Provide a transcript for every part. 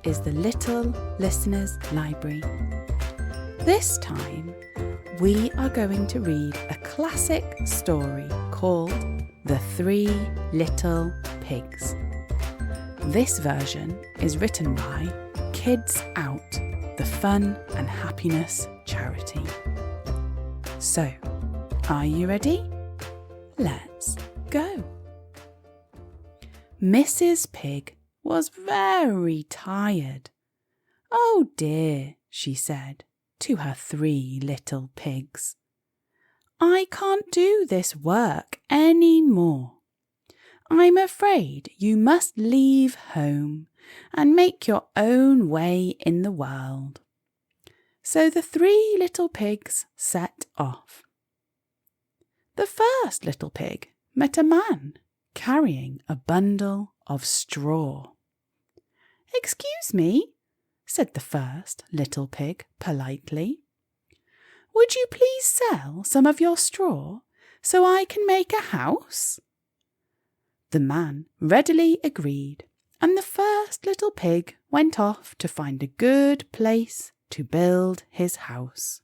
is the Little Listeners Library. This time, we are going to read a classic story called The 3 Little Pigs. This version is written by Kids Out, the Fun and Happiness charity. So, are you ready? Let's go. Mrs. Pig was very tired. "Oh dear," she said to her 3 little pigs. "I can't do this work any more. I'm afraid you must leave home and make your own way in the world." So the 3 little pigs set off. The first little pig met a man carrying a bundle of straw. "Excuse me," said the first little pig politely. "Would you please sell some of your straw so I can make a house?" The man readily agreed, and the first little pig went off to find a good place to build his house.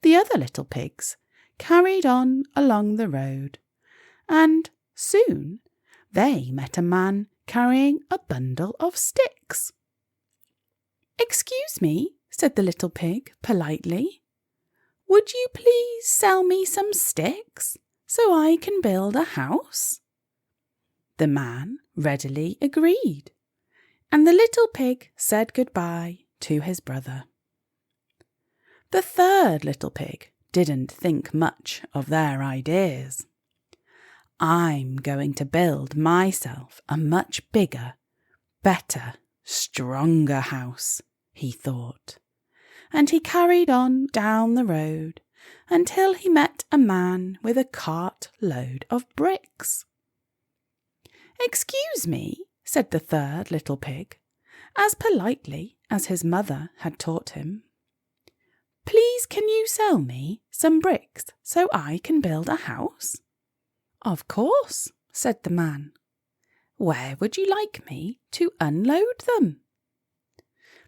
The other little pigs carried on along the road, and soon they met a man carrying a bundle of sticks. "Excuse me," said the little pig politely. "Would you please sell me some sticks so I can build a house?" The man readily agreed, and the little pig said goodbye to his brother. The third little pig didn't think much of their ideas. "I'm going to build myself a much bigger, better, stronger house," he thought, and he carried on down the road until he met a man with a cart load of bricks. "Excuse me," said the third little pig, as politely as his mother had taught him. "Please can you sell me some bricks so I can build a house?" "Of course," said the man. "Where would you like me to unload them?"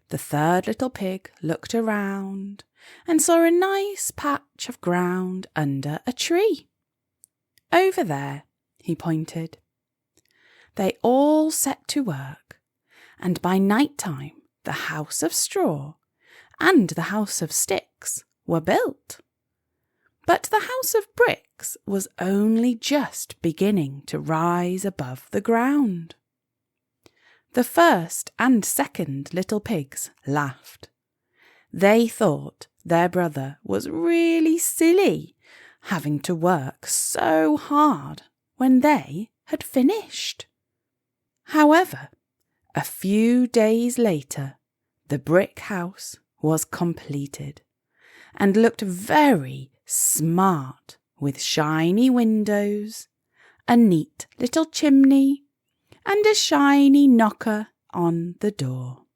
The third little pig looked around and saw a nice patch of ground under a tree. "Over there," he pointed. They all set to work, and by night time the house of straw and the house of sticks were built. But the house of bricks was only just beginning to rise above the ground. The first and second little pigs laughed. They thought their brother was really silly, having to work so hard when they had finished. However, a few days later, the brick house was completed and looked very smart, with shiny windows, a neat little chimney, and a shiny knocker on the door.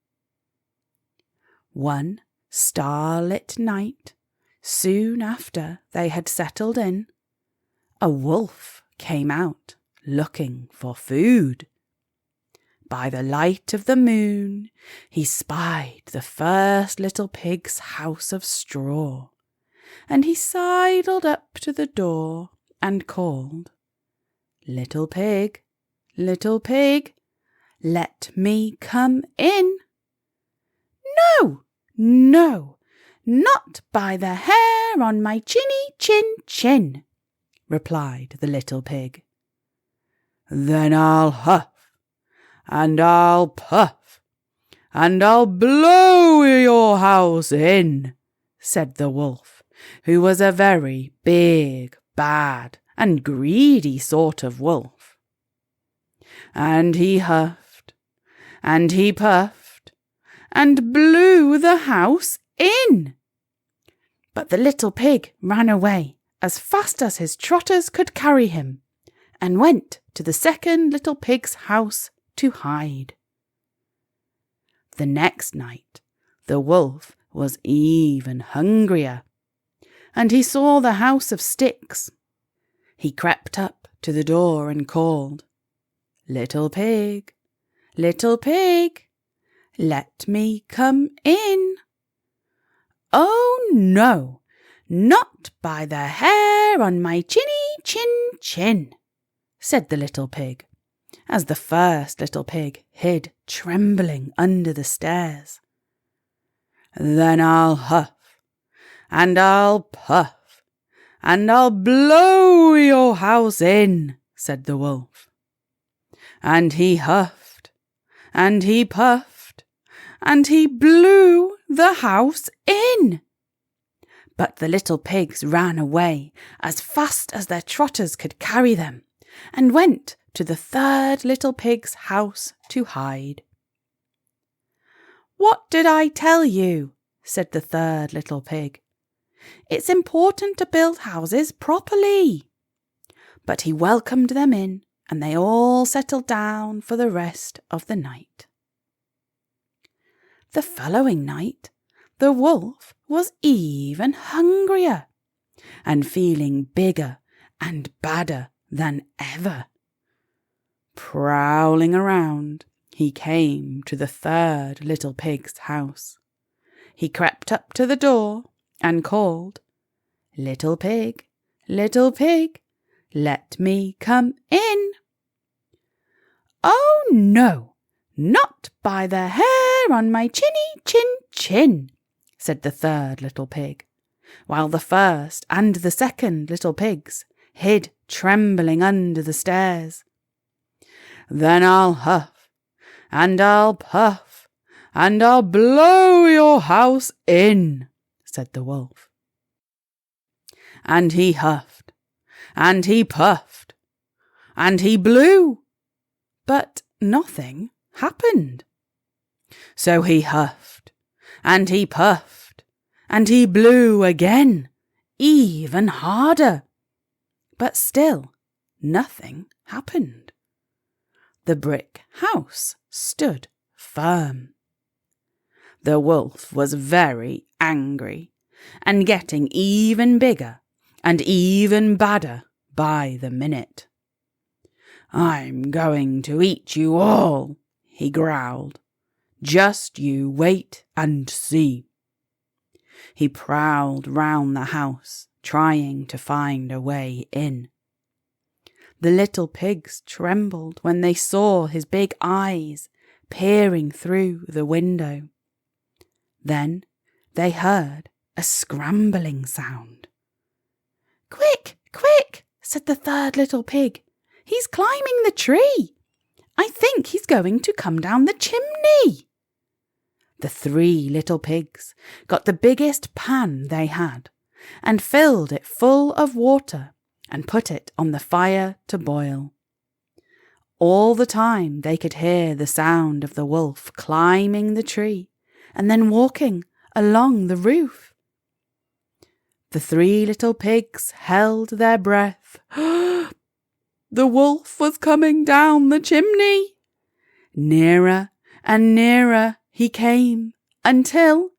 One starlit night, soon after they had settled in, a wolf came out looking for food. By the light of the moon, he spied the first little pig's house of straw, and he sidled up to the door and called, "Little pig, little pig, let me come in." "No, no, not by the hair on my chinny chin chin," replied the little pig. "Then I'll huff, and I'll puff, and I'll blow your house in," said the wolf, who was a very big, bad, and greedy sort of wolf. And he huffed, and he puffed, and blew the house in. But the little pig ran away as fast as his trotters could carry him, and went to the second little pig's house to hide. The next night, the wolf was even hungrier, and he saw the house of sticks. He crept up to the door and called, "Little pig, little pig, let me come in." "Oh no, not by the hair on my chinny chin chin," said the little pig, as the first little pig hid trembling under the stairs. "Then I'll huff, and I'll puff, and I'll blow your house in," said the wolf. And he huffed, and he puffed, and he blew the house in. But the little pigs ran away as fast as their trotters could carry them, and went to the third little pig's house to hide. "What did I tell you?" said the third little pig. "It's important to build houses properly." But he welcomed them in, and they all settled down for the rest of the night. The following night, the wolf was even hungrier, and feeling bigger and badder than ever. Prowling around, he came to the third little pig's house. He crept up to the door and called, "Little pig, let me come in." "Oh no, not by the hair on my chinny chin chin," said the third little pig, while the first and the second little pigs hid trembling under the stairs. "Then I'll huff, and I'll puff, and I'll blow your house in," said the wolf. And he huffed, and he puffed, and he blew, but nothing happened. So he huffed, and he puffed, and he blew again, even harder, but still nothing happened. The brick house stood firm. The wolf was very angry, and getting even bigger and even badder by the minute. "I'm going to eat you all," he growled. "Just you wait and see." He prowled round the house, trying to find a way in. The little pigs trembled when they saw his big eyes peering through the window. Then they heard a scrambling sound. "Quick, quick," said the third little pig. "He's climbing the tree. I think he's going to come down the chimney." The three little pigs got the biggest pan they had and filled it full of water and put it on the fire to boil. All the time they could hear the sound of the wolf climbing the tree and then walking along the roof. The three little pigs held their breath. The wolf was coming down the chimney. Nearer and nearer he came until,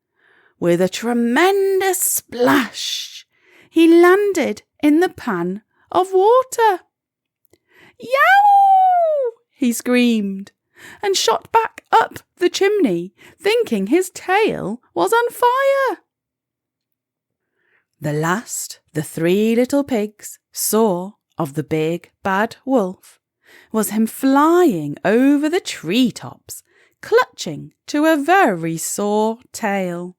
with a tremendous splash, he landed in the pan of water. "Yow!" he screamed, and shot back up the chimney, thinking his tail was on fire. The last the three little pigs saw of the big bad wolf was him flying over the treetops, clutching to a very sore tail.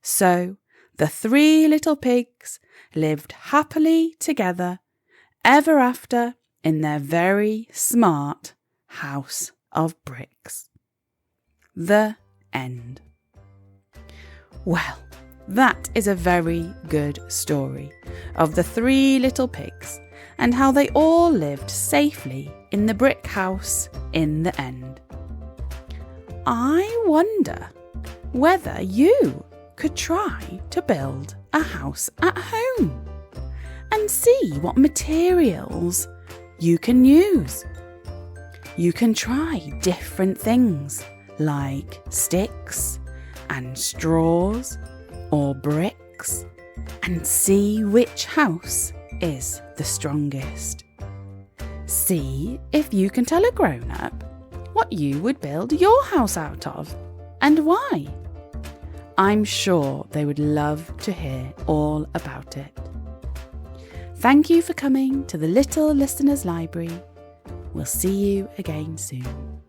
So the three little pigs lived happily together ever after in their very smart house of bricks. The end. Well, that is a very good story of the three little pigs and how they all lived safely in the brick house in the end. I wonder whether you could try to build a house at home and see what materials you can use. You can try different things like sticks and straws or bricks and see which house is the strongest. See if you can tell a grown-up what what you would build your house out of and why. I'm sure they would love to hear all about it. Thank you for coming to the Little Listeners Library. We'll see you again soon.